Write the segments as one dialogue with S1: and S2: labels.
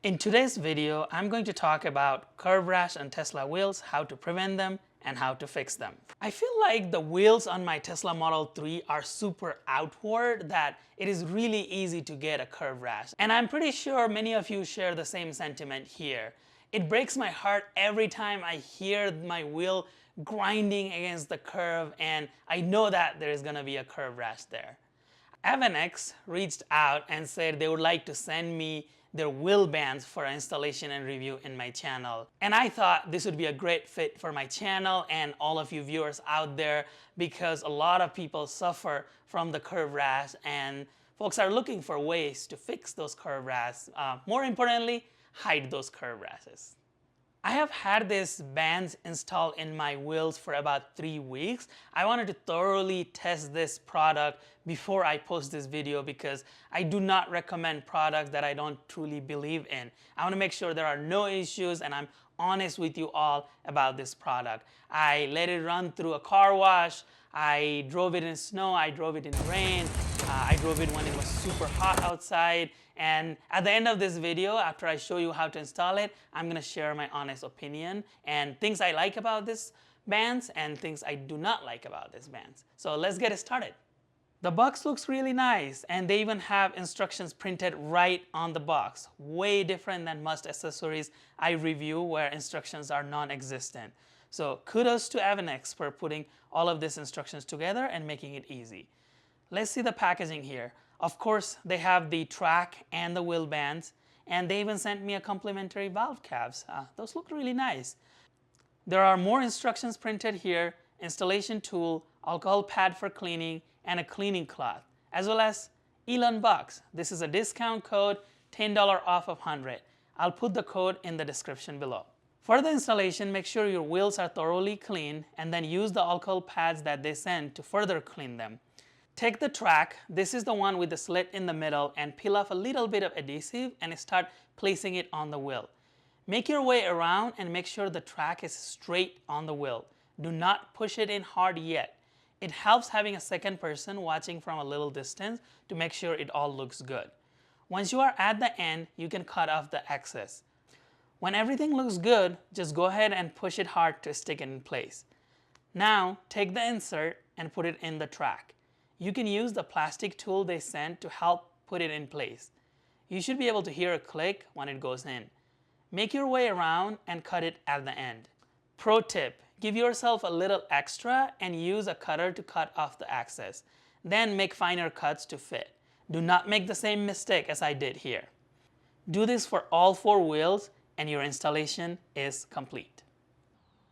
S1: In today's video, I'm going to talk about curb rash on Tesla wheels, how to prevent them, and how to fix them. I feel like the wheels on my Tesla Model 3 are super outward that it is really easy to get a curb rash. And I'm pretty sure many of you share the same sentiment here. It breaks my heart every time I hear my wheel grinding against the curb and I know that there is going to be a curb rash there. Avanex reached out and said they would like to send me their wheel bands for installation and review in my channel. And I thought this would be a great fit for my channel and all of you viewers out there because a lot of people suffer from the curb rash and folks are looking for ways to fix those curb rashes. More importantly, hide those curb rashes. I have had these bands installed in my wheels for about 3 weeks. I wanted to thoroughly test this product before I post this video because I do not recommend products that I don't truly believe in. I want to make sure there are no issues and I'm honest with you all about this product. I let it run through a car wash. I drove it in snow, I drove it in rain, I drove it when it was super hot outside, and at the end of this video, after I show you how to install it, I'm going to share my honest opinion and things I like about this bands and things I do not like about this bands. So let's get it started. The box looks really nice and they even have instructions printed right on the box. Way different than most accessories I review where instructions are non-existent. So kudos to Avanex for putting all of these instructions together and making it easy. Let's see the packaging here. Of course, they have the track and the wheel bands, and they even sent me a complimentary valve caps. Those look really nice. There are more instructions printed here, installation tool, alcohol pad for cleaning, and a cleaning cloth, as well as $11. This is a discount code, $10 off of 100. I'll put the code in the description below. For the installation, make sure your wheels are thoroughly clean and then use the alcohol pads that they send to further clean them. Take the track, this is the one with the slit in the middle, and peel off a little bit of adhesive and start placing it on the wheel. Make your way around and make sure the track is straight on the wheel. Do not push it in hard yet. It helps having a second person watching from a little distance to make sure it all looks good. Once you are at the end, you can cut off the excess. When everything looks good, just go ahead and push it hard to stick it in place. Now, take the insert and put it in the track. You can use the plastic tool they sent to help put it in place. You should be able to hear a click when it goes in. Make your way around and cut it at the end. Pro tip, give yourself a little extra and use a cutter to cut off the excess. Then make finer cuts to fit. Do not make the same mistake as I did here. Do this for all 4 wheels and your installation is complete.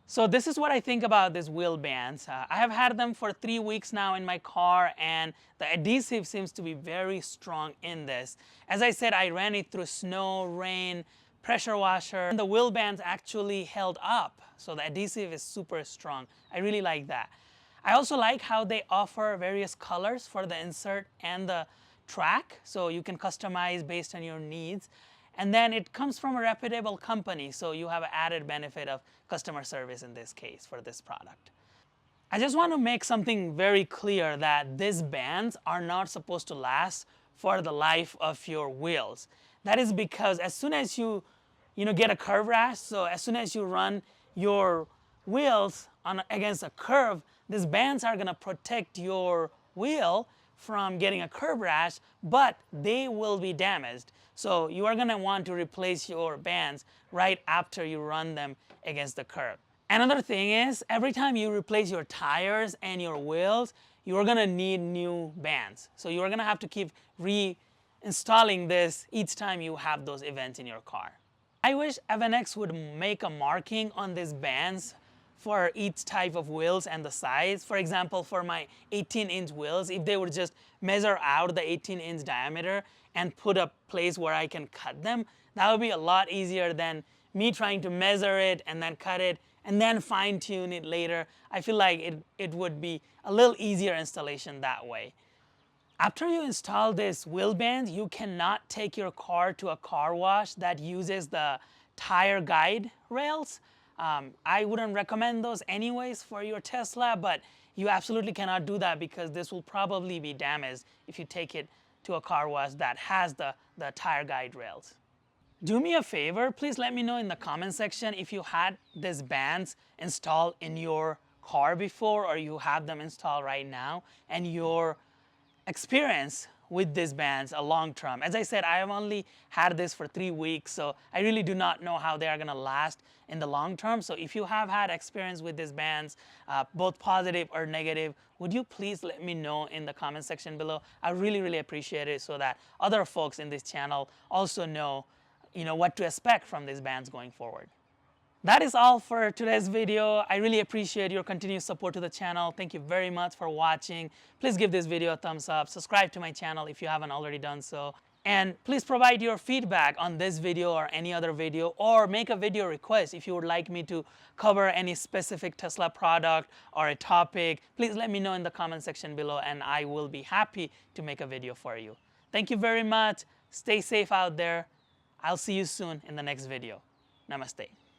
S1: So this is what I think about these wheel bands. I have had them for 3 weeks now in my car and the adhesive seems to be very strong in this. As I said, I ran it through snow, rain, pressure washer, and the wheel bands actually held up. So the adhesive is super strong. I really like that. I also like how they offer various colors for the insert and the track, so you can customize based on your needs. And then it comes from a reputable company, so you have an added benefit of customer service in this case for this product. I just want to make something very clear that these bands are not supposed to last for the life of your wheels. That is because as soon as you get a curb rash, so as soon as you run your wheels against a curve, these bands are going to protect your wheel from getting a curb rash, but they will be damaged. So you are going to want to replace your bands right after you run them against the curb. Another thing is, every time you replace your tires and your wheels, you are going to need new bands. So you are going to have to keep reinstalling this each time you have those events in your car. I wish Avanex would make a marking on these bands for each type of wheels and the size. For example, for my 18-inch wheels, if they would just measure out the 18-inch diameter and put a place where I can cut them, that would be a lot easier than me trying to measure it and then cut it and then fine-tune it later. I feel like it would be a little easier installation that way. After you install this wheel band, you cannot take your car to a car wash that uses the tire guide rails. I wouldn't recommend those anyways for your Tesla, but you absolutely cannot do that because this will probably be damaged if you take it to a car wash that has the tire guide rails. Do me a favor, please let me know in the comment section if you had these bands installed in your car before, or you have them installed right now, and your experience with these bands a long term. As I said, I have only had this for 3 weeks, so I really do not know how they are going to last in the long term. So if you have had experience with these bands, both positive or negative, would you please let me know in the comment section below? I really appreciate it, so that other folks in this channel also know, what to expect from these bands going forward. That is all for today's video. I really appreciate your continued support to the channel. Thank you very much for watching. Please give this video a thumbs up. Subscribe to my channel if you haven't already done so. And please provide your feedback on this video or any other video, or make a video request if you would like me to cover any specific Tesla product or a topic. Please let me know in the comment section below, and I will be happy to make a video for you. Thank you very much. Stay safe out there. I'll see you soon in the next video. Namaste.